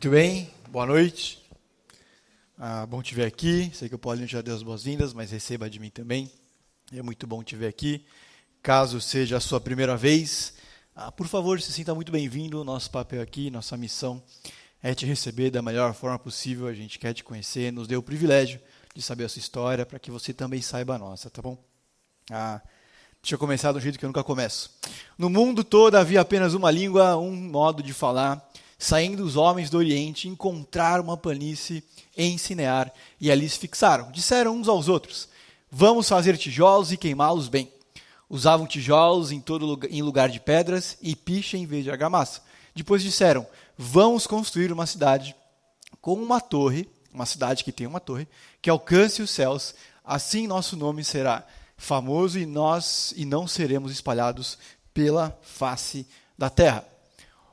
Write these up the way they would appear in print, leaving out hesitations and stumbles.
Muito bem, boa noite. Bom te ver aqui. Sei que o Paulinho já deu as boas-vindas, mas receba de mim também. É muito bom te ver aqui. Caso seja a sua primeira vez, por favor, se sinta muito bem-vindo. Nosso papel aqui, nossa missão é te receber da melhor forma possível. A gente quer te conhecer, nos deu o privilégio de saber a sua história, para que você também saiba a nossa, tá bom? Deixa eu começar do jeito que eu nunca começo. No mundo todo havia apenas uma língua, um modo de falar. Saindo os homens do Oriente, encontraram uma planície em Sinear e ali se fixaram. Disseram uns aos outros: vamos fazer tijolos e queimá-los bem. Usavam tijolos em lugar de pedras e piche em vez de argamassa. Depois disseram: vamos construir uma cidade com uma torre, uma cidade que tem uma torre, que alcance os céus. Assim nosso nome será famoso e não seremos espalhados pela face da terra.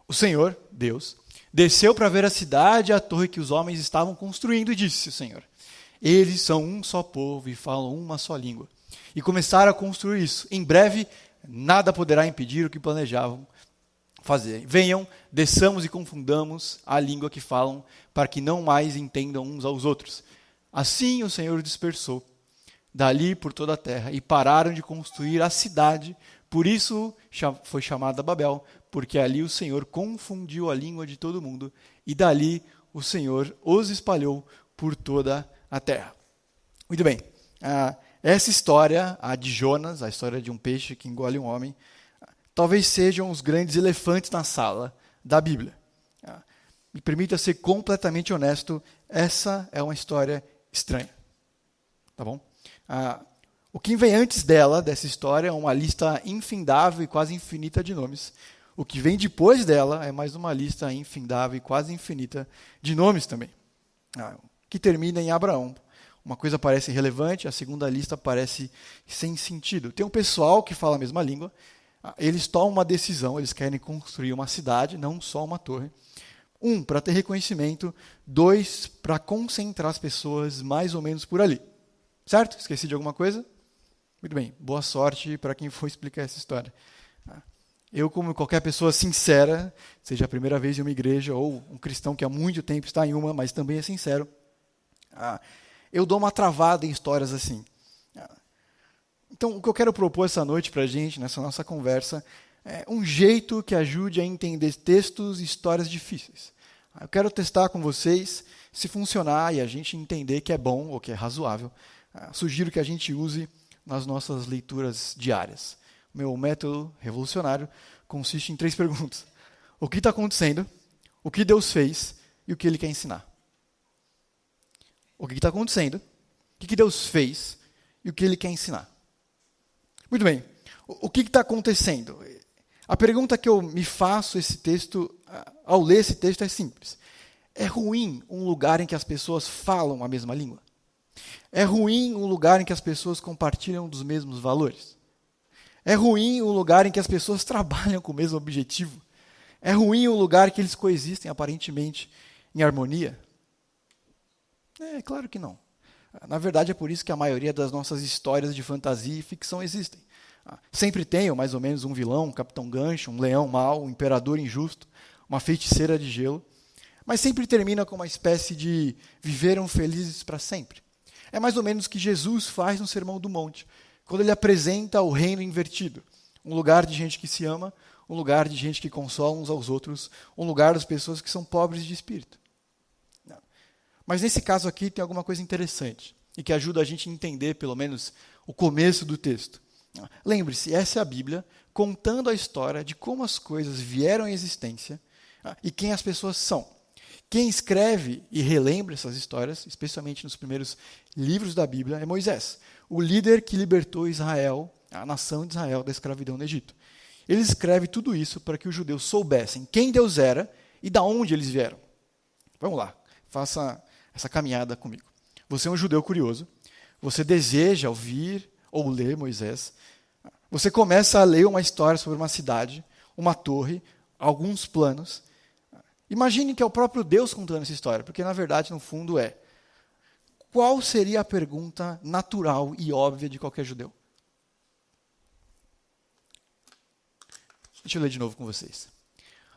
O Senhor, Deus, desceu para ver a cidade e a torre que os homens estavam construindo e disse: o Senhor, eles são um só povo e falam uma só língua. E começaram a construir isso. Em breve, nada poderá impedir o que planejavam fazer. Venham, desçamos e confundamos a língua que falam, para que não mais entendam uns aos outros. Assim o Senhor dispersou dali por toda a terra e pararam de construir a cidade. Por isso foi chamada Babel, porque ali o Senhor confundiu a língua de todo mundo, e dali o Senhor os espalhou por toda a terra. Muito bem, essa história, a de Jonas, a história de um peixe que engole um homem, talvez sejam os grandes elefantes na sala da Bíblia. Me permita ser completamente honesto, essa é uma história estranha. Tá bom? O que vem antes dessa história, é uma lista infindável e quase infinita de nomes. O que vem depois dela é mais uma lista infindável e quase infinita de nomes também. Que termina em Abraão. Uma coisa parece relevante, a segunda lista parece sem sentido. Tem um pessoal que fala a mesma língua, eles tomam uma decisão, eles querem construir uma cidade, não só uma torre. 1, para ter reconhecimento. 2, para concentrar as pessoas mais ou menos por ali. Certo? Esqueci de alguma coisa? Muito bem, boa sorte para quem for explicar essa história. Eu, como qualquer pessoa sincera, seja a primeira vez em uma igreja, ou um cristão que há muito tempo está em uma, mas também é sincero, eu dou uma travada em histórias assim. Então, o que eu quero propor essa noite para a gente, nessa nossa conversa, é um jeito que ajude a entender textos e histórias difíceis. Eu quero testar com vocês, se funcionar e a gente entender que é bom ou que é razoável. Sugiro que a gente use nas nossas leituras diárias. O meu método revolucionário consiste em 3 perguntas. O que está acontecendo? O que Deus fez? E o que Ele quer ensinar? O que está acontecendo? O que Deus fez? E o que Ele quer ensinar? Muito bem. O que está acontecendo? A pergunta que eu me faço ao ler esse texto é simples. É ruim um lugar em que as pessoas falam a mesma língua? É ruim um lugar em que as pessoas compartilham dos mesmos valores? É ruim um lugar em que as pessoas trabalham com o mesmo objetivo? É ruim um lugar em que eles coexistem aparentemente em harmonia? Claro que não. Na verdade, é por isso que a maioria das nossas histórias de fantasia e ficção existem. Sempre tem, mais ou menos, um vilão, um capitão gancho, um leão mau, um imperador injusto, uma feiticeira de gelo. Mas sempre termina com uma espécie de viveram felizes para sempre. É mais ou menos o que Jesus faz no Sermão do Monte, quando ele apresenta o reino invertido. Um lugar de gente que se ama, um lugar de gente que consola uns aos outros, um lugar das pessoas que são pobres de espírito. Mas nesse caso aqui tem alguma coisa interessante, e que ajuda a gente a entender, pelo menos, o começo do texto. Lembre-se, essa é a Bíblia contando a história de como as coisas vieram à existência e quem as pessoas são. Quem escreve e relembra essas histórias, especialmente nos primeiros livros da Bíblia, é Moisés, o líder que libertou Israel, a nação de Israel, da escravidão no Egito. Ele escreve tudo isso para que os judeus soubessem quem Deus era e de onde eles vieram. Vamos lá, faça essa caminhada comigo. Você é um judeu curioso, você deseja ouvir ou ler Moisés, você começa a ler uma história sobre uma cidade, uma torre, alguns planos. Imagine que é o próprio Deus contando essa história, porque na verdade, no fundo, qual seria a pergunta natural e óbvia de qualquer judeu? Deixa eu ler de novo com vocês.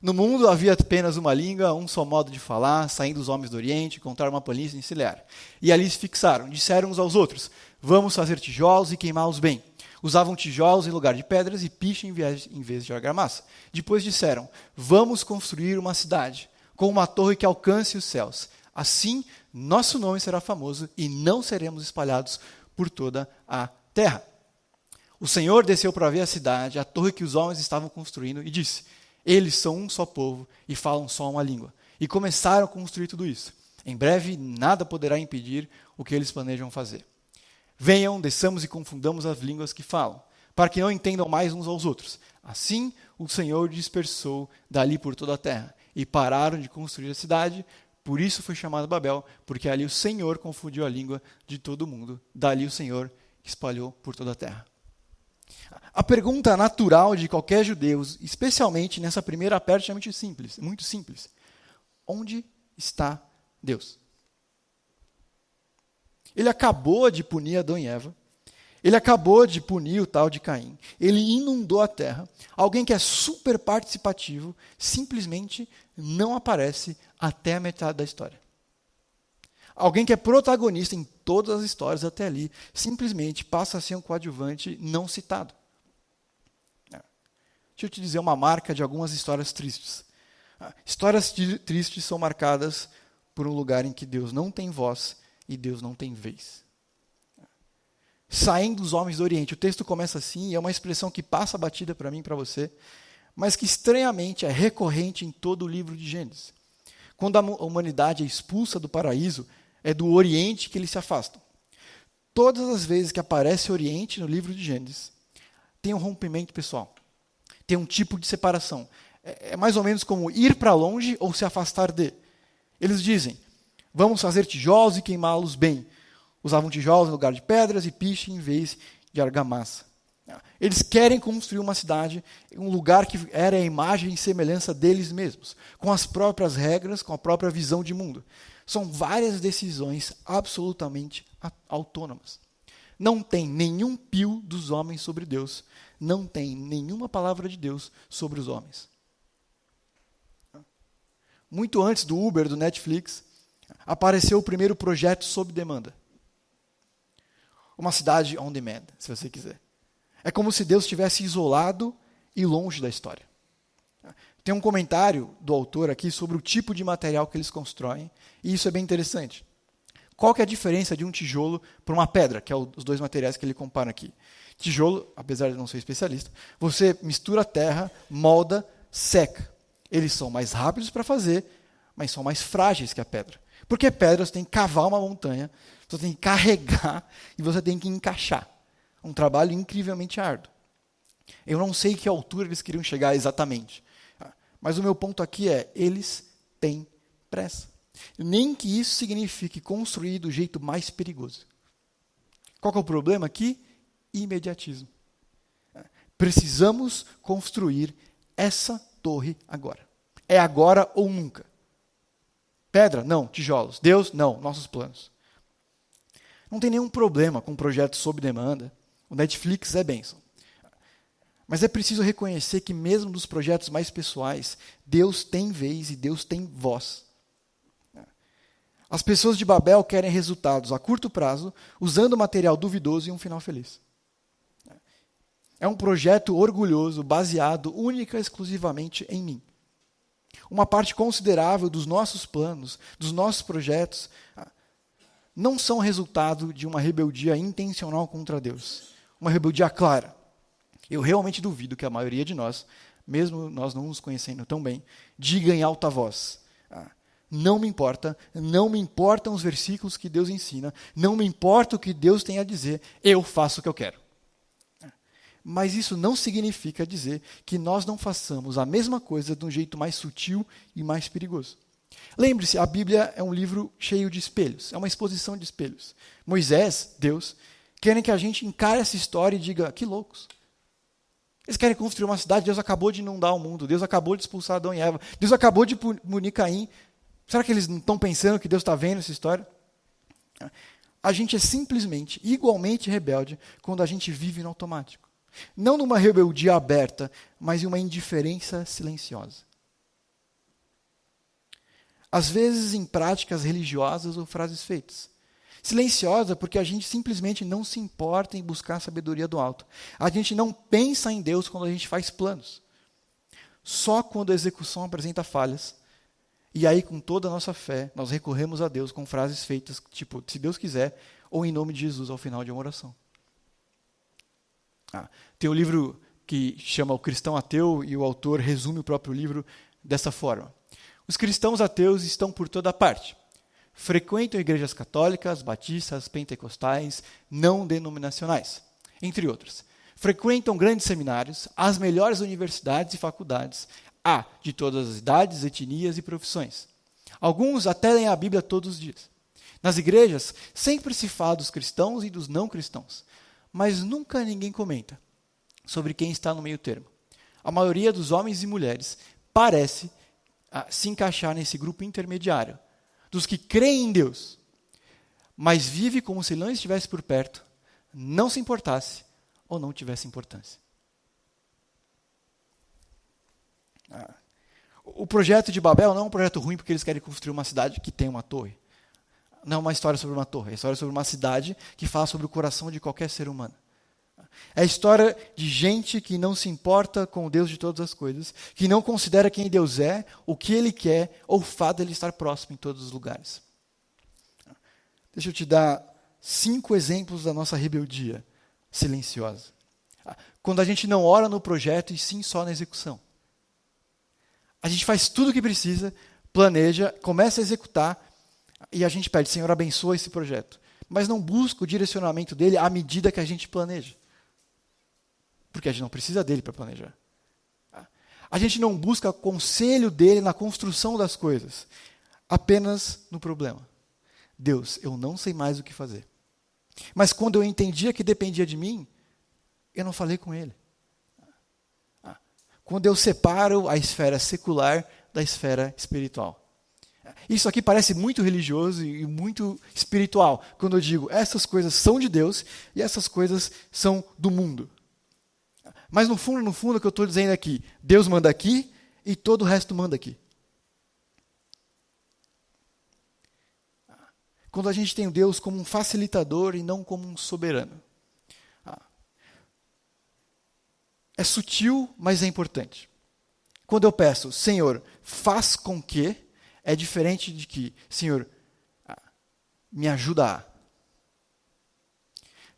No mundo havia apenas uma língua, um só modo de falar, saindo os homens do Oriente, encontraram uma planície encilhar. E ali se fixaram, disseram uns aos outros, vamos fazer tijolos e queimá-los bem. Usavam tijolos em lugar de pedras e piche em vez de argamassa. Depois disseram, vamos construir uma cidade, com uma torre que alcance os céus. Assim, nosso nome será famoso e não seremos espalhados por toda a terra. O Senhor desceu para ver a cidade, a torre que os homens estavam construindo, e disse, eles são um só povo e falam só uma língua. E começaram a construir tudo isso. Em breve, nada poderá impedir o que eles planejam fazer. Venham, desçamos e confundamos as línguas que falam, para que não entendam mais uns aos outros. Assim, o Senhor dispersou dali por toda a terra, e pararam de construir a cidade. Por isso foi chamada Babel, porque ali o Senhor confundiu a língua de todo mundo. Dali o Senhor espalhou por toda a terra. A pergunta natural de qualquer judeu, especialmente nessa primeira parte, é muito simples, muito simples. Onde está Deus? Ele acabou de punir Adão e Eva. Ele acabou de punir o tal de Caim. Ele inundou a terra. Alguém que é super participativo simplesmente não aparece até a metade da história. Alguém que é protagonista em todas as histórias até ali simplesmente passa a ser um coadjuvante não citado. Deixa eu te dizer uma marca de algumas histórias tristes. Histórias tristes são marcadas por um lugar em que Deus não tem voz e Deus não tem vez. Saindo dos homens do Oriente. O texto começa assim, e é uma expressão que passa batida para mim e para você, mas que estranhamente é recorrente em todo o livro de Gênesis. Quando a humanidade é expulsa do paraíso, é do Oriente que eles se afastam. Todas as vezes que aparece Oriente no livro de Gênesis, tem um rompimento pessoal. Tem um tipo de separação. É mais ou menos como ir para longe ou se afastar de. Eles dizem, vamos fazer tijolos e queimá-los bem. Usavam tijolos no lugar de pedras e piche em vez de argamassa. Eles querem construir uma cidade, um lugar que era a imagem e semelhança deles mesmos, com as próprias regras, com a própria visão de mundo. São várias decisões absolutamente autônomas. Não tem nenhum pio dos homens sobre Deus, não tem nenhuma palavra de Deus sobre os homens. Muito antes do Uber, do Netflix, apareceu o primeiro projeto sob demanda. Uma cidade on demand, se você quiser. É como se Deus estivesse isolado e longe da história. Tem um comentário do autor aqui sobre o tipo de material que eles constroem, e isso é bem interessante. Qual que é a diferença de um tijolo para uma pedra, que é os dois materiais que ele compara aqui? Tijolo, apesar de não ser especialista, você mistura a terra, molda, seca. Eles são mais rápidos para fazer, mas são mais frágeis que a pedra. Porque pedra você tem que cavar uma montanha, você tem que carregar e você tem que encaixar. Um trabalho incrivelmente árduo. Eu não sei que altura eles queriam chegar exatamente. Mas o meu ponto aqui é, eles têm pressa. Nem que isso signifique construir do jeito mais perigoso. Qual que é o problema aqui? Imediatismo. Precisamos construir essa torre agora. É agora ou nunca. Pedra? Não. Tijolos. Deus? Não. Nossos planos. Não tem nenhum problema com projetos sob demanda. O Netflix é bênção. Mas é preciso reconhecer que mesmo nos projetos mais pessoais, Deus tem vez e Deus tem voz. As pessoas de Babel querem resultados a curto prazo, usando material duvidoso e um final feliz. É um projeto orgulhoso, baseado única e exclusivamente em mim. Uma parte considerável dos nossos planos, dos nossos projetos, não são resultado de uma rebeldia intencional contra Deus. Uma rebeldia clara. Eu realmente duvido que a maioria de nós, mesmo nós não nos conhecendo tão bem, diga em alta voz, não me importam os versículos que Deus ensina, não me importa o que Deus tem a dizer, eu faço o que eu quero. Mas isso não significa dizer que nós não façamos a mesma coisa de um jeito mais sutil e mais perigoso. Lembre-se, a Bíblia é um livro cheio de espelhos, é uma exposição de espelhos. Moisés, Deus, querem que a gente encare essa história e diga, que loucos. Eles querem construir uma cidade, Deus acabou de inundar o mundo, Deus acabou de expulsar Adão e Eva, Deus acabou de punir Caim. Será que eles não estão pensando que Deus está vendo essa história? A gente é simplesmente, igualmente rebelde, quando a gente vive no automático. Não numa rebeldia aberta, mas em uma indiferença silenciosa. às vezes em práticas religiosas ou frases feitas. Silenciosa porque a gente simplesmente não se importa em buscar a sabedoria do alto. A gente não pensa em Deus quando a gente faz planos. Só quando a execução apresenta falhas, e aí com toda a nossa fé, nós recorremos a Deus com frases feitas, tipo, se Deus quiser, ou em nome de Jesus ao final de uma oração. Tem um livro que chama O Cristão Ateu, e o autor resume o próprio livro dessa forma. Os cristãos ateus estão por toda parte. Frequentam igrejas católicas, batistas, pentecostais, não denominacionais, entre outras. Frequentam grandes seminários, as melhores universidades e faculdades, de todas as idades, etnias e profissões. Alguns até leem a Bíblia todos os dias. Nas igrejas, sempre se fala dos cristãos e dos não cristãos, mas nunca ninguém comenta sobre quem está no meio termo. A maioria dos homens e mulheres parece se encaixar nesse grupo intermediário, dos que creem em Deus, mas vive como se não estivesse por perto, não se importasse ou não tivesse importância. O projeto de Babel não é um projeto ruim porque eles querem construir uma cidade que tem uma torre. Não é uma história sobre uma torre, é uma história sobre uma cidade que fala sobre o coração de qualquer ser humano. É a história de gente que não se importa com o Deus de todas as coisas, que não considera quem Deus é, o que Ele quer, ou o fato de Ele estar próximo em todos os lugares. Deixa eu te dar 5 exemplos da nossa rebeldia silenciosa. Quando a gente não ora no projeto e sim só na execução. A gente faz tudo o que precisa, planeja, começa a executar, e a gente pede, Senhor, abençoa esse projeto. Mas não busca o direcionamento dele à medida que a gente planeja. Porque a gente não precisa dele para planejar. A gente não busca conselho dele na construção das coisas, apenas no problema. Deus, eu não sei mais o que fazer. Mas quando eu entendia que dependia de mim, eu não falei com ele. Quando eu separo a esfera secular da esfera espiritual. Isso aqui parece muito religioso e muito espiritual, quando eu digo, essas coisas são de Deus e essas coisas são do mundo. Mas no fundo, o que eu estou dizendo aqui, Deus manda aqui e todo o resto manda aqui. Quando a gente tem Deus como um facilitador e não como um soberano. É sutil, mas é importante. Quando eu peço, Senhor, faz com que, é diferente de que, Senhor, me ajuda a.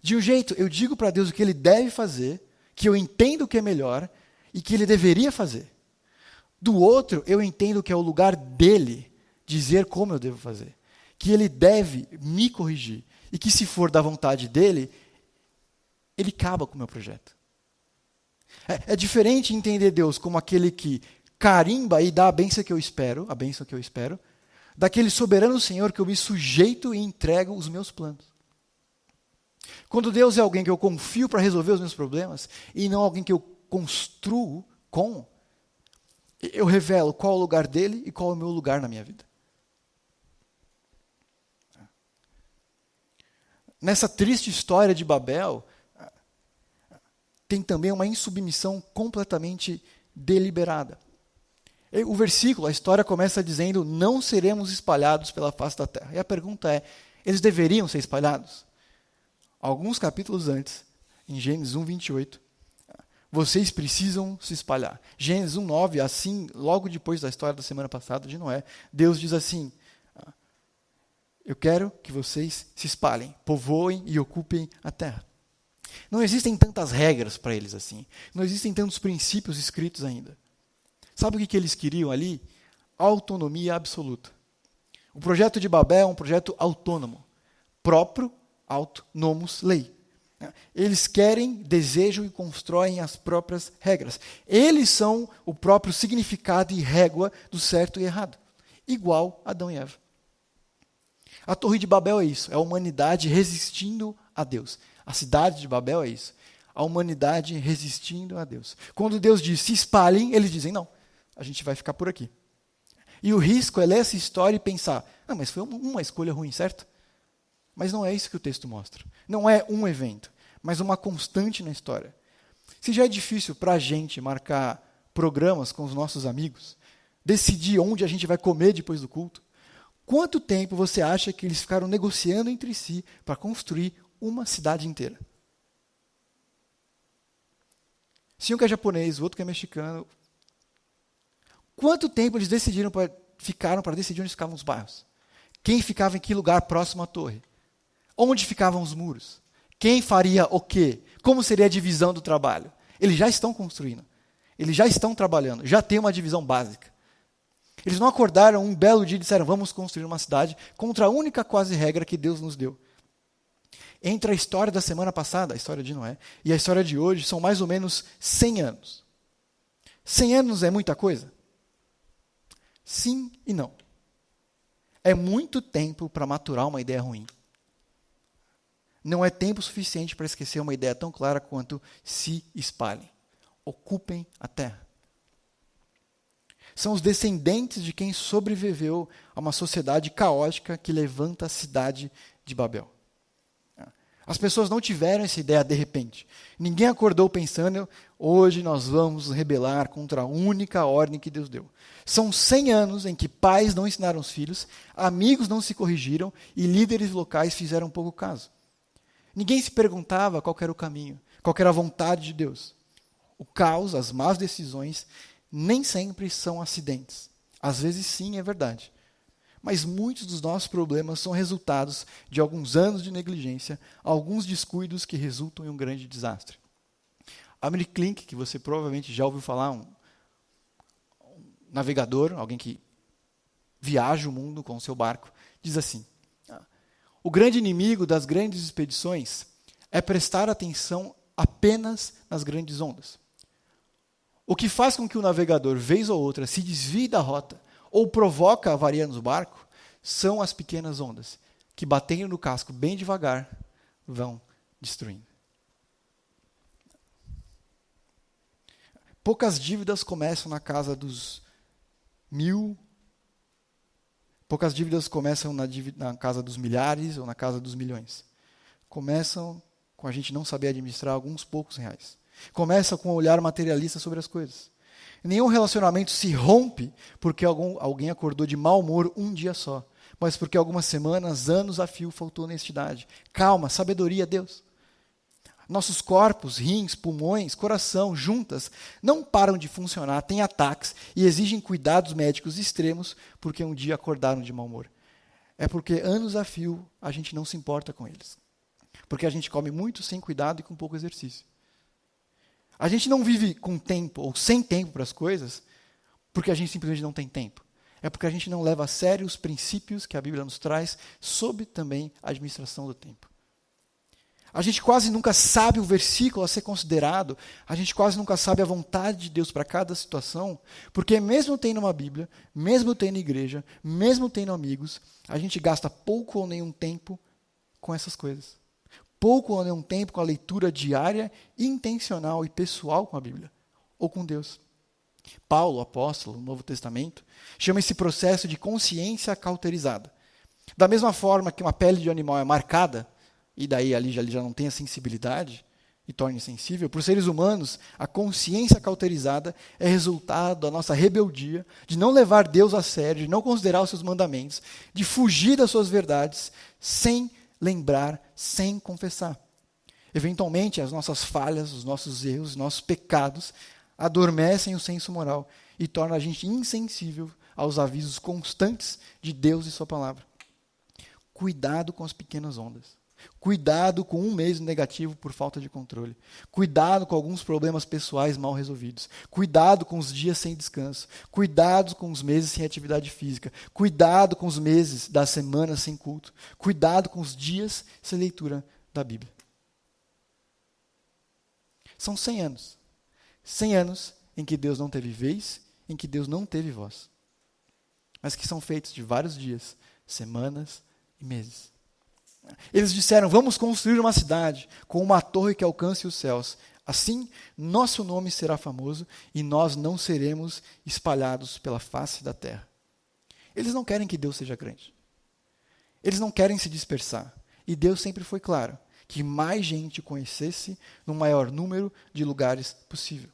De um jeito, eu digo para Deus o que Ele deve fazer, que eu entendo o que é melhor e que Ele deveria fazer. Do outro, eu entendo que é o lugar dEle dizer como eu devo fazer. Que Ele deve me corrigir. E que se for da vontade dEle, Ele acaba com o meu projeto. É diferente entender Deus como aquele que carimba e dá a bênção que eu espero, daquele soberano Senhor que eu me sujeito e entrego os meus planos. Quando Deus é alguém que eu confio para resolver os meus problemas, e não alguém que eu construo com, eu revelo qual é o lugar dele e qual é o meu lugar na minha vida. Nessa triste história de Babel, tem também uma insubmissão completamente deliberada. O versículo, a história começa dizendo, não seremos espalhados pela face da terra. E a pergunta é, eles deveriam ser espalhados? Alguns capítulos antes, em Gênesis 1, 28, vocês precisam se espalhar. Gênesis 1, 9, assim, logo depois da história da semana passada de Noé, Deus diz assim, eu quero que vocês se espalhem, povoem e ocupem a terra. Não existem tantas regras para eles assim. Não existem tantos princípios escritos ainda. Sabe o que eles queriam ali? Autonomia absoluta. O projeto de Babel é um projeto autônomo. Próprio, auto, nomos, lei. Eles querem, desejam e constroem as próprias regras. Eles são o próprio significado e régua do certo e errado. Igual Adão e Eva. A Torre de Babel é isso. É a humanidade resistindo a Deus. A cidade de Babel é isso. A humanidade resistindo a Deus. Quando Deus diz, se espalhem, eles dizem, não, a gente vai ficar por aqui. E o risco é ler essa história e pensar, mas foi uma escolha ruim, certo? Mas não é isso que o texto mostra. Não é um evento, mas uma constante na história. Se já é difícil para a gente marcar programas com os nossos amigos, decidir onde a gente vai comer depois do culto, Quanto tempo você acha que eles ficaram negociando entre si para construir uma cidade inteira? Se um que é japonês, o outro que é mexicano. Quanto tempo eles ficaram para decidir onde ficavam os bairros? Quem ficava em que lugar próximo à torre? Onde ficavam os muros? Quem faria o quê? Como seria a divisão do trabalho? Eles já estão construindo. Eles já estão trabalhando. Já tem uma divisão básica. Eles não acordaram um belo dia e disseram, vamos construir uma cidade contra a única quase regra que Deus nos deu. Entre a história da semana passada, a história de Noé, e a história de hoje, são mais ou menos 100 anos. 100 anos é muita coisa? Sim e não. É muito tempo para maturar uma ideia ruim. Não é tempo suficiente para esquecer uma ideia tão clara quanto se espalhem. Ocupem a terra. São os descendentes de quem sobreviveu a uma sociedade caótica que levanta a cidade de Babel. As pessoas não tiveram essa ideia de repente. Ninguém acordou pensando, hoje nós vamos nos rebelar contra a única ordem que Deus deu. São 100 anos em que pais não ensinaram os filhos, amigos não se corrigiram e líderes locais fizeram pouco caso. Ninguém se perguntava qual era o caminho, qual era a vontade de Deus. O caos, as más decisões, nem sempre são acidentes. Às vezes sim, é verdade. Mas muitos dos nossos problemas são resultados de alguns anos de negligência, alguns descuidos que resultam em um grande desastre. Amir Klink, que você provavelmente já ouviu falar, um navegador, alguém que viaja o mundo com o seu barco, diz assim, o grande inimigo das grandes expedições é prestar atenção apenas nas grandes ondas. O que faz com que o navegador, vez ou outra, se desvie da rota ou provoca avaria no barco, são as pequenas ondas, que batendo no casco bem devagar, vão destruindo. Poucas dívidas começam na casa dos 1000, poucas dívidas começam na casa dos milhares ou na casa dos milhões. Começam com a gente não saber administrar alguns poucos reais. Começa com um olhar materialista sobre as coisas. Nenhum relacionamento se rompe porque alguém acordou de mau humor um dia só, mas porque algumas semanas, anos a fio faltou honestidade. Calma, sabedoria, Deus. Nossos corpos, rins, pulmões, coração, juntas, não param de funcionar, têm ataques e exigem cuidados médicos extremos porque um dia acordaram de mau humor. É porque anos a fio a gente não se importa com eles. Porque a gente come muito sem cuidado e com pouco exercício. A gente não vive com tempo ou sem tempo para as coisas porque a gente simplesmente não tem tempo. É porque a gente não leva a sério os princípios que a Bíblia nos traz sobre também a administração do tempo. A gente quase nunca sabe o versículo a ser considerado, a gente quase nunca sabe a vontade de Deus para cada situação, porque mesmo tendo uma Bíblia, mesmo tendo igreja, mesmo tendo amigos, a gente gasta pouco ou nenhum tempo com essas coisas. Pouco ou nenhum tempo com a leitura diária, intencional e pessoal com a Bíblia, ou com Deus. Paulo, apóstolo, no Novo Testamento, chama esse processo de consciência cauterizada. Da mesma forma que uma pele de animal é marcada, e daí ali já não tem a sensibilidade, e torna insensível, para os seres humanos, a consciência cauterizada é resultado da nossa rebeldia, de não levar Deus a sério, de não considerar os seus mandamentos, de fugir das suas verdades, sem lembrar, sem confessar. Eventualmente, as nossas falhas, os nossos erros, os nossos pecados adormecem o senso moral e tornam a gente insensível aos avisos constantes de Deus e sua palavra. Cuidado com as pequenas ondas. Cuidado com um mês negativo por falta de controle. Cuidado com alguns problemas pessoais mal resolvidos. Cuidado com os dias sem descanso. Cuidado com os meses sem atividade física. Cuidado com os meses das semanas sem culto. Cuidado com os dias sem leitura da Bíblia. São 100 anos. 100 anos em que Deus não teve vez, em que Deus não teve voz. Mas que são feitos de vários dias, semanas e meses. Eles disseram, vamos construir uma cidade com uma torre que alcance os céus. Assim, nosso nome será famoso e nós não seremos espalhados pela face da terra. Eles não querem que Deus seja grande. Eles não querem se dispersar. E Deus sempre foi claro, que mais gente conhecesse no maior número de lugares possível.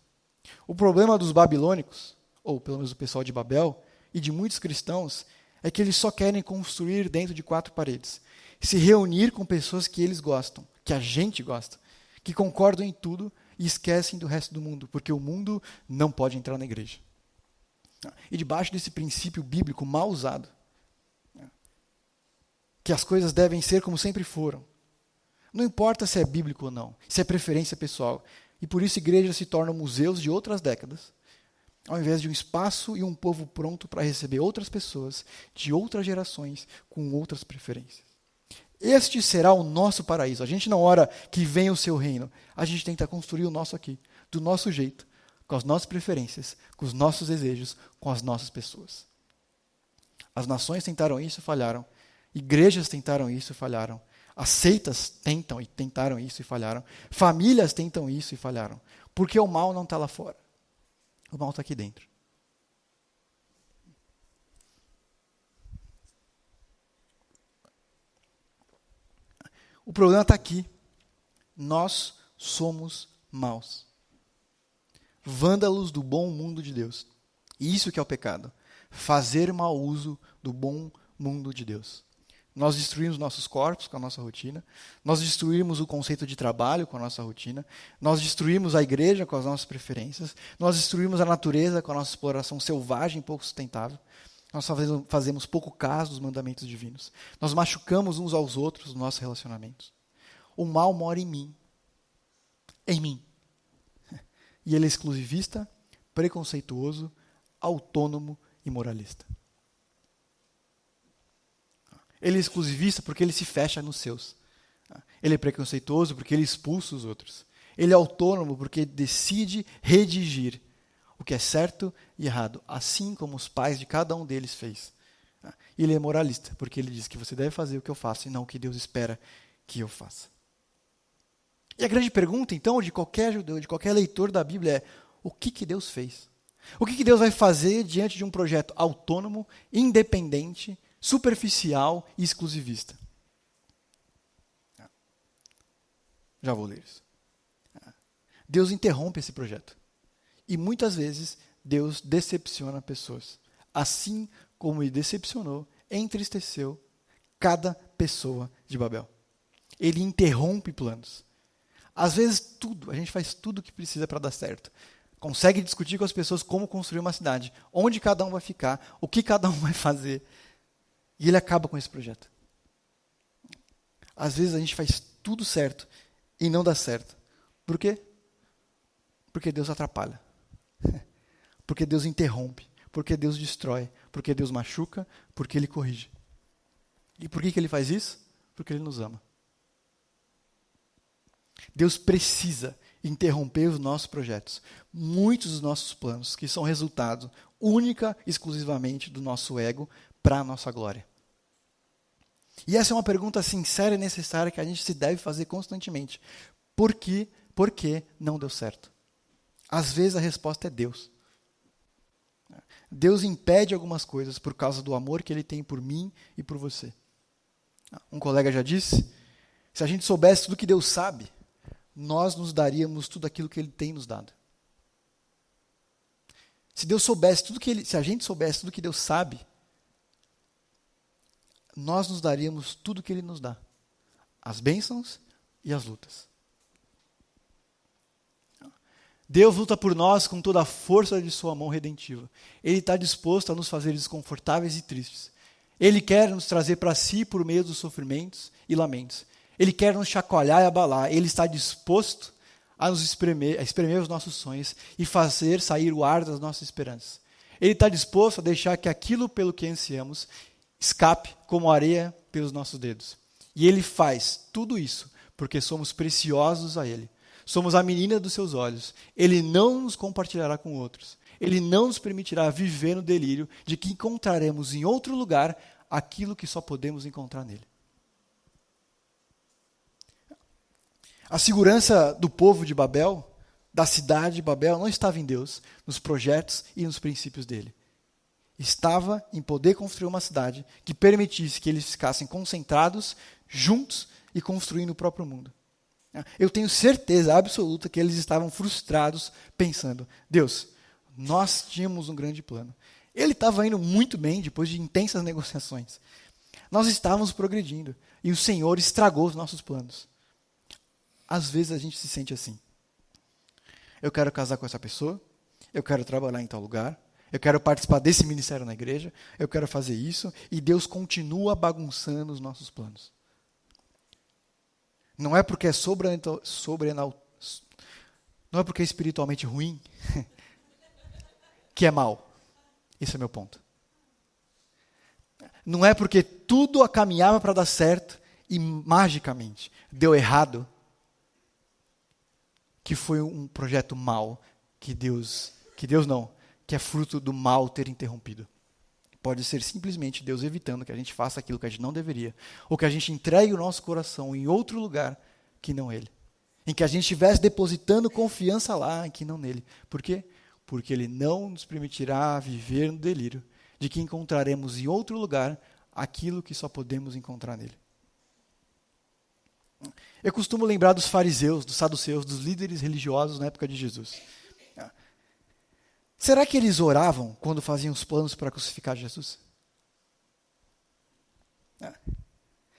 O problema dos babilônicos, ou pelo menos do pessoal de Babel, e de muitos cristãos, é que eles só querem construir dentro de 4 paredes. Se reunir com pessoas que eles gostam, que a gente gosta, que concordam em tudo e esquecem do resto do mundo, porque o mundo não pode entrar na igreja. E debaixo desse princípio bíblico mal usado, que as coisas devem ser como sempre foram, não importa se é bíblico ou não, se é preferência pessoal, e por isso igrejas se tornam museus de outras décadas, ao invés de um espaço e um povo pronto para receber outras pessoas de outras gerações com outras preferências. Este será o nosso paraíso. A gente não ora que venha o seu reino. A gente tenta construir o nosso aqui, do nosso jeito, com as nossas preferências, com os nossos desejos, com as nossas pessoas. As nações tentaram isso e falharam. Igrejas tentaram isso e falharam. As seitas tentam e tentaram isso e falharam. Famílias tentam isso e falharam. Porque o mal não está lá fora. O mal está aqui dentro. O problema está aqui. Nós somos maus. Vândalos do bom mundo de Deus. E isso que é o pecado. Fazer mau uso do bom mundo de Deus. Nós destruímos nossos corpos com a nossa rotina. Nós destruímos o conceito de trabalho com a nossa rotina. Nós destruímos a igreja com as nossas preferências. Nós destruímos a natureza com a nossa exploração selvagem e pouco sustentável. Nós fazemos pouco caso dos mandamentos divinos. Nós machucamos uns aos outros nos nossos relacionamentos. O mal mora em mim. Em mim. E ele é exclusivista, preconceituoso, autônomo e moralista. Ele é exclusivista porque ele se fecha nos seus. Ele é preconceituoso porque ele expulsa os outros. Ele é autônomo porque decide redigir o que é certo e errado, assim como os pais de cada um deles fez. Ele é moralista porque ele diz que você deve fazer o que eu faço e não o que Deus espera que eu faça. E a grande pergunta, então, de qualquer judeu, de qualquer leitor da Bíblia é: o que Deus fez? O que Deus vai fazer diante de um projeto autônomo, independente, superficial e exclusivista? Já vou ler isso. Deus interrompe esse projeto. E muitas vezes Deus decepciona pessoas. Assim como ele decepcionou, entristeceu cada pessoa de Babel. Ele interrompe planos. Às vezes a gente faz tudo o que precisa para dar certo. Consegue discutir com as pessoas como construir uma cidade, onde cada um vai ficar, o que cada um vai fazer. E ele acaba com esse projeto. Às vezes a gente faz tudo certo e não dá certo. Por quê? Porque Deus atrapalha. Porque Deus interrompe. Porque Deus destrói. Porque Deus machuca. Porque Ele corrige. E por que ele faz isso? Porque Ele nos ama. Deus precisa interromper os nossos projetos. Muitos dos nossos planos, que são resultado única e exclusivamente do nosso ego para a nossa glória. E essa é uma pergunta sincera e necessária que a gente se deve fazer constantemente. Por que não deu certo? Às vezes a resposta é Deus. Deus impede algumas coisas por causa do amor que Ele tem por mim e por você. Um colega já disse, se a gente soubesse tudo que Deus sabe, nós nos daríamos tudo aquilo que Ele tem nos dado. Se a gente soubesse tudo que Deus sabe, nós nos daríamos tudo o que Ele nos dá. As bênçãos e as lutas. Deus luta por nós com toda a força de sua mão redentiva. Ele está disposto a nos fazer desconfortáveis e tristes. Ele quer nos trazer para si por meio dos sofrimentos e lamentos. Ele quer nos chacoalhar e abalar. Ele está disposto a nos espremer os nossos sonhos e fazer sair o ar das nossas esperanças. Ele está disposto a deixar que aquilo pelo que ansiamos escape como areia pelos nossos dedos. E Ele faz tudo isso porque somos preciosos a Ele. Somos a menina dos seus olhos. Ele não nos compartilhará com outros. Ele não nos permitirá viver no delírio de que encontraremos em outro lugar aquilo que só podemos encontrar nele. A segurança do povo de Babel, da cidade de Babel, não estava em Deus, nos projetos e nos princípios dele. Estava em poder construir uma cidade que permitisse que eles ficassem concentrados, juntos e construindo o próprio mundo. Eu tenho certeza absoluta que eles estavam frustrados, pensando: Deus, nós tínhamos um grande plano. Ele estava indo muito bem depois de intensas negociações. Nós estávamos progredindo e o Senhor estragou os nossos planos. Às vezes a gente se sente assim. Eu quero casar com essa pessoa, eu quero trabalhar em tal lugar, eu quero participar desse ministério na igreja, eu quero fazer isso, e Deus continua bagunçando os nossos planos. Não é porque é não é porque é espiritualmente ruim que é mal. Esse é o meu ponto. Não é porque tudo caminhava para dar certo e magicamente deu errado que foi um projeto mau que é fruto do mal ter interrompido. Pode ser simplesmente Deus evitando que a gente faça aquilo que a gente não deveria, ou que a gente entregue o nosso coração em outro lugar que não Ele. Em que a gente estivesse depositando confiança lá, que não nele. Por quê? Porque Ele não nos permitirá viver no delírio de que encontraremos em outro lugar aquilo que só podemos encontrar nele. Eu costumo lembrar dos fariseus, dos saduceus, dos líderes religiosos na época de Jesus. Será que eles oravam quando faziam os planos para crucificar Jesus?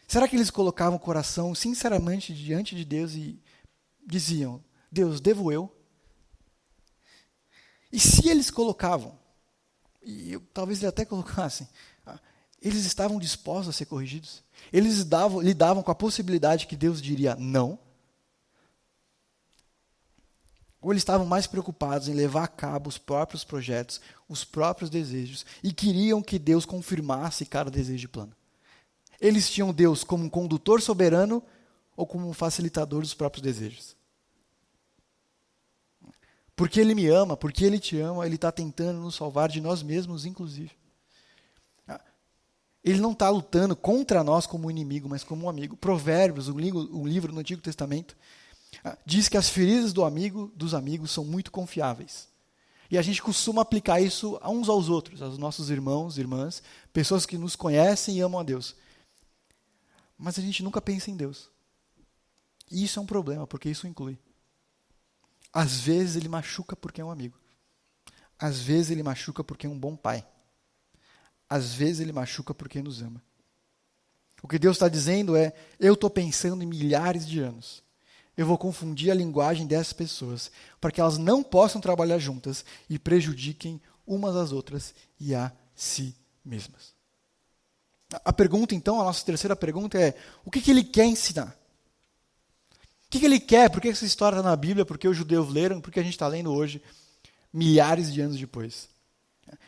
Será que eles colocavam o coração sinceramente diante de Deus e diziam, Deus, devo eu? E se eles colocavam, e talvez eles até colocassem, eles estavam dispostos a ser corrigidos? Eles lidavam com a possibilidade que Deus diria não? Ou eles estavam mais preocupados em levar a cabo os próprios projetos, os próprios desejos, e queriam que Deus confirmasse cada desejo e plano? Eles tinham Deus como um condutor soberano ou como um facilitador dos próprios desejos? Porque Ele me ama, porque Ele te ama, Ele está tentando nos salvar de nós mesmos, inclusive. Ele não está lutando contra nós como um inimigo, mas como um amigo. Provérbios, um livro no Antigo Testamento, diz que as feridas dos amigos são muito confiáveis. E a gente costuma aplicar isso a uns aos outros, aos nossos irmãos, irmãs, pessoas que nos conhecem e amam a Deus. Mas a gente nunca pensa em Deus. E isso é um problema, porque isso inclui. Às vezes Ele machuca porque é um amigo. Às vezes Ele machuca porque é um bom pai. Às vezes Ele machuca porque nos ama. O que Deus está dizendo é, eu estou pensando em milhares de anos. Eu vou confundir a linguagem dessas pessoas para que elas não possam trabalhar juntas e prejudiquem umas às outras e a si mesmas. A pergunta, então, a nossa terceira pergunta é, o que Ele quer ensinar? O que Ele quer? Por que essa história está na Bíblia? Por que os judeus leram? Por que a gente está lendo hoje, milhares de anos depois?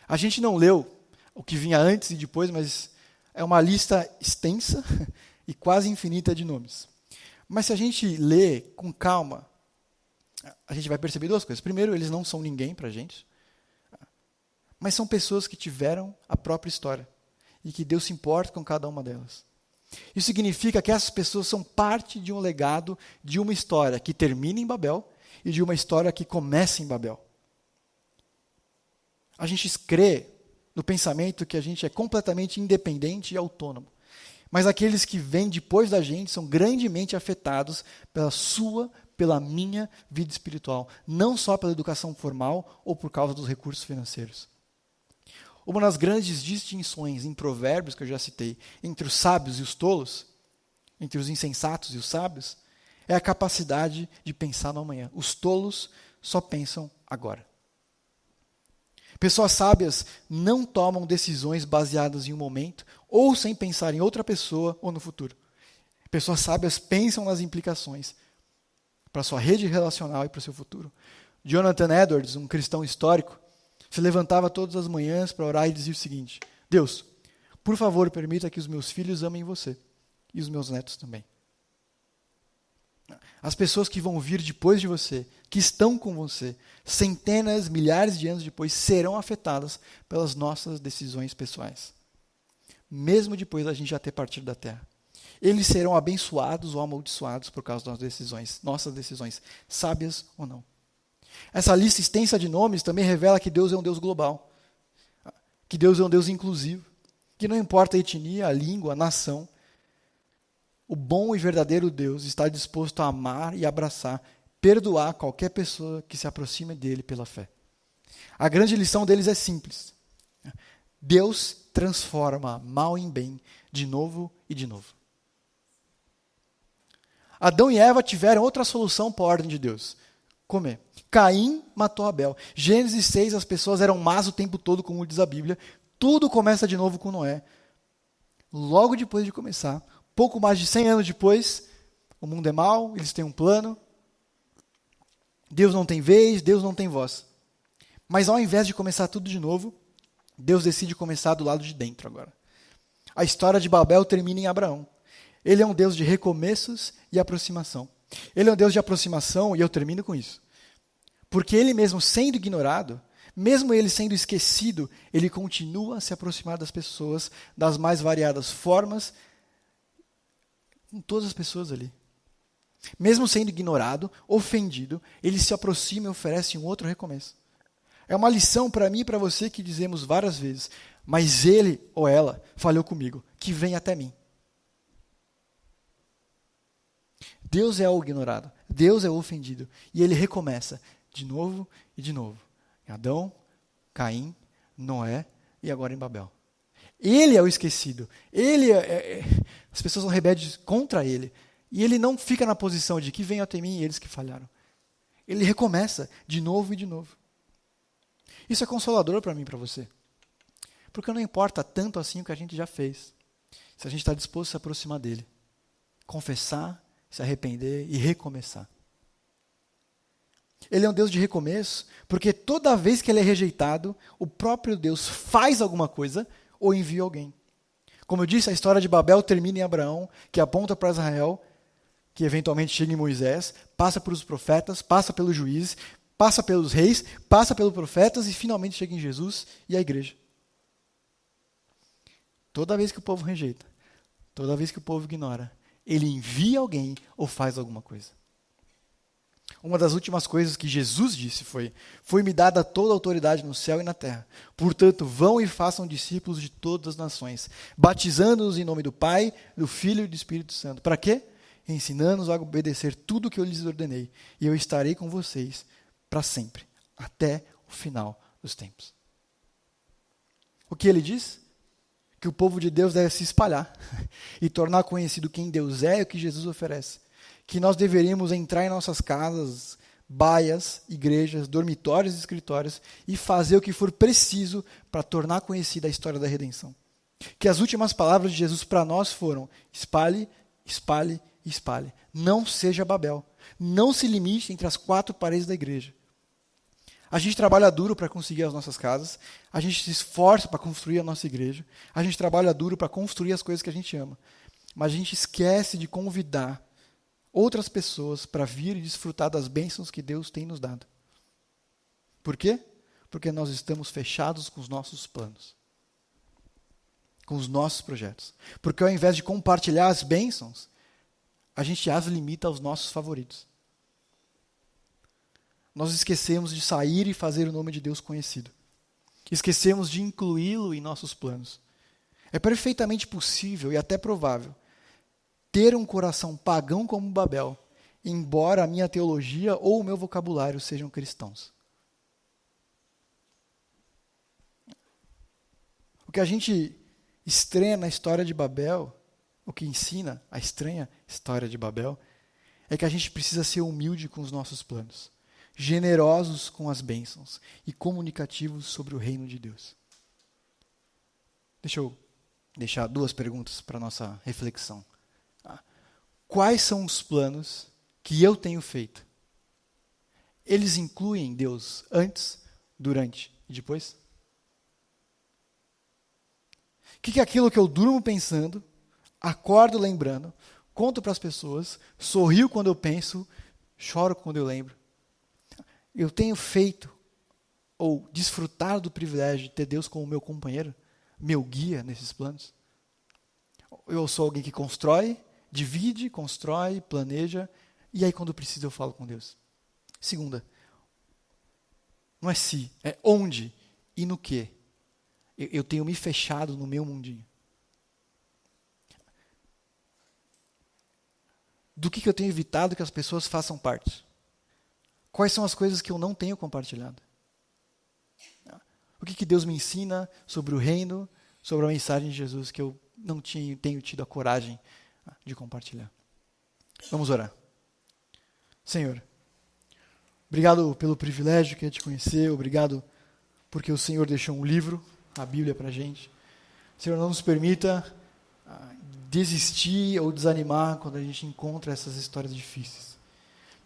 A gente não leu o que vinha antes e depois, mas é uma lista extensa e quase infinita de nomes. Mas se a gente lê com calma, a gente vai perceber duas coisas. Primeiro, eles não são ninguém para a gente, mas são pessoas que tiveram a própria história e que Deus se importa com cada uma delas. Isso significa que essas pessoas são parte de um legado, de uma história que termina em Babel e de uma história que começa em Babel. A gente crê no pensamento que a gente é completamente independente e autônomo. Mas aqueles que vêm depois da gente são grandemente afetados pela minha vida espiritual. Não só pela educação formal ou por causa dos recursos financeiros. Uma das grandes distinções em Provérbios, que eu já citei, entre os sábios e os tolos, entre os insensatos e os sábios, é a capacidade de pensar no amanhã. Os tolos só pensam agora. Pessoas sábias não tomam decisões baseadas em um momento ou sem pensar em outra pessoa ou no futuro. Pessoas sábias pensam nas implicações para a sua rede relacional e para o seu futuro. Jonathan Edwards, um cristão histórico, se levantava todas as manhãs para orar e dizia o seguinte: Deus, por favor, permita que os meus filhos amem você e os meus netos também. As pessoas que vão vir depois de você, que estão com você, centenas, milhares de anos depois, serão afetadas pelas nossas decisões pessoais. Mesmo depois da gente já ter partido da terra. Eles serão abençoados ou amaldiçoados por causa das nossas decisões, sábias ou não. Essa lista extensa de nomes também revela que Deus é um Deus global. Que Deus é um Deus inclusivo. Que não importa a etnia, a língua, a nação. O bom e verdadeiro Deus está disposto a amar e abraçar, perdoar qualquer pessoa que se aproxime dele pela fé. A grande lição deles é simples. Deus transforma mal em bem de novo e de novo. Adão e Eva tiveram outra solução para a ordem de Deus: comer. Caim matou Abel. Gênesis 6, as pessoas eram más o tempo todo, como diz a Bíblia. Tudo começa de novo com Noé. Logo depois de começar, pouco mais de 100 anos depois, o mundo é mau, eles têm um plano. Deus não tem vez, Deus não tem voz. Mas ao invés de começar tudo de novo, Deus decide começar do lado de dentro agora. A história de Babel termina em Abraão. Ele é um Deus de recomeços e aproximação. Ele é um Deus de aproximação, e eu termino com isso. Porque ele mesmo sendo ignorado, mesmo ele sendo esquecido, ele continua a se aproximar das pessoas das mais variadas formas, com todas as pessoas ali. Mesmo sendo ignorado, ofendido, ele se aproxima e oferece um outro recomeço. É uma lição para mim e para você que dizemos várias vezes: mas ele ou ela falhou comigo, que vem até mim. Deus é o ignorado, Deus é o ofendido, e ele recomeça de novo e de novo. Em Adão, Caim, Noé e agora em Babel. Ele é o esquecido, as pessoas são rebeldes contra ele, e ele não fica na posição de que venham até mim eles que falharam. Ele recomeça de novo e de novo. Isso é consolador para mim e para você. Porque não importa tanto assim o que a gente já fez, se a gente está disposto a se aproximar dele, confessar, se arrepender e recomeçar. Ele é um Deus de recomeço, porque toda vez que ele é rejeitado, o próprio Deus faz alguma coisa ou envia alguém. Como eu disse, a história de Babel termina em Abraão, que aponta para Israel, que eventualmente chega em Moisés, passa pelos profetas, passa pelos juízes, passa pelos reis, passa pelos profetas e finalmente chega em Jesus e a igreja. Toda vez que o povo rejeita, toda vez que o povo ignora, ele envia alguém ou faz alguma coisa. Uma das últimas coisas que Jesus disse foi-me dada toda a autoridade no céu e na terra. Portanto, vão e façam discípulos de todas as nações, batizando-os em nome do Pai, do Filho e do Espírito Santo. Para quê? Ensinando-os a obedecer tudo o que eu lhes ordenei. E eu estarei com vocês para sempre, até o final dos tempos. O que ele diz? Que o povo de Deus deve se espalhar e tornar conhecido quem Deus é e o que Jesus oferece. Que nós deveríamos entrar em nossas casas, baias, igrejas, dormitórios e escritórios e fazer o que for preciso para tornar conhecida a história da redenção. Que as últimas palavras de Jesus para nós foram: espalhe, espalhe e espalhe. Não seja Babel. Não se limite entre as 4 paredes da igreja. A gente trabalha duro para conseguir as nossas casas, a gente se esforça para construir a nossa igreja, a gente trabalha duro para construir as coisas que a gente ama, mas a gente esquece de convidar outras pessoas para vir e desfrutar das bênçãos que Deus tem nos dado. Por quê? Porque nós estamos fechados com os nossos planos, com os nossos projetos. Porque ao invés de compartilhar as bênçãos, a gente as limita aos nossos favoritos. Nós esquecemos de sair e fazer o nome de Deus conhecido. Esquecemos de incluí-lo em nossos planos. É perfeitamente possível e até provável ter um coração pagão como Babel, embora a minha teologia ou o meu vocabulário sejam cristãos. O que a gente estranha na história de Babel, o que ensina a estranha história de Babel, é que a gente precisa ser humilde com os nossos planos, generosos com as bênçãos e comunicativos sobre o reino de Deus. Deixa eu deixar 2 perguntas para a nossa reflexão. Quais são os planos que eu tenho feito? Eles incluem Deus antes, durante e depois? O que é aquilo que eu durmo pensando, acordo lembrando, conto para as pessoas, sorrio quando eu penso, choro quando eu lembro? Eu tenho feito ou desfrutado do privilégio de ter Deus como meu companheiro, meu guia nesses planos? Eu sou alguém que constrói, divide, constrói, planeja, e aí quando precisa eu falo com Deus. Segunda, não é se, é onde e no que eu tenho me fechado no meu mundinho. Do que eu tenho evitado que as pessoas façam parte? Quais são as coisas que eu não tenho compartilhado? O O que Deus me ensina sobre o reino, sobre a mensagem de Jesus que eu não tenho tido a coragem de compartilhar. Vamos orar. Senhor, obrigado pelo privilégio que é te conhecer, obrigado porque o Senhor deixou um livro, a Bíblia, para a gente. Senhor, não nos permita desistir ou desanimar quando a gente encontra essas histórias difíceis.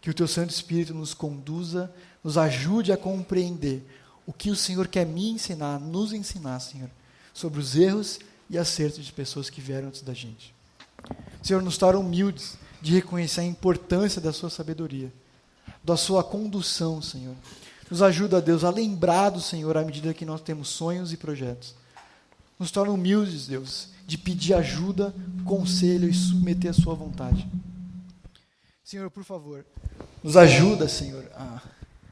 Que o Teu Santo Espírito nos conduza, nos ajude a compreender o que o Senhor quer me ensinar, nos ensinar, Senhor, sobre os erros e acertos de pessoas que vieram antes da gente. Senhor, nos torna humildes de reconhecer a importância da Sua sabedoria, da Sua condução, Senhor. Nos ajuda, Deus, a lembrar do Senhor à medida que nós temos sonhos e projetos. Nos torna humildes, Deus, de pedir ajuda, conselho e submeter a Sua vontade. Senhor, por favor, nos ajuda, Senhor,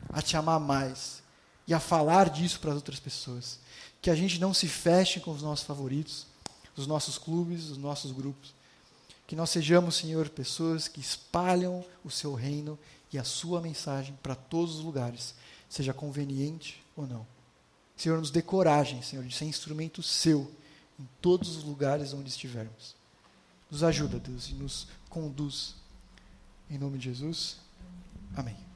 a Te amar mais e a falar disso para as outras pessoas. Que a gente não se feche com os nossos favoritos, os nossos clubes, os nossos grupos. Que nós sejamos, Senhor, pessoas que espalham o Seu reino e a Sua mensagem para todos os lugares, seja conveniente ou não. Senhor, nos dê coragem, Senhor, de ser instrumento Seu em todos os lugares onde estivermos. Nos ajuda, Deus, e nos conduz. Em nome de Jesus, amém.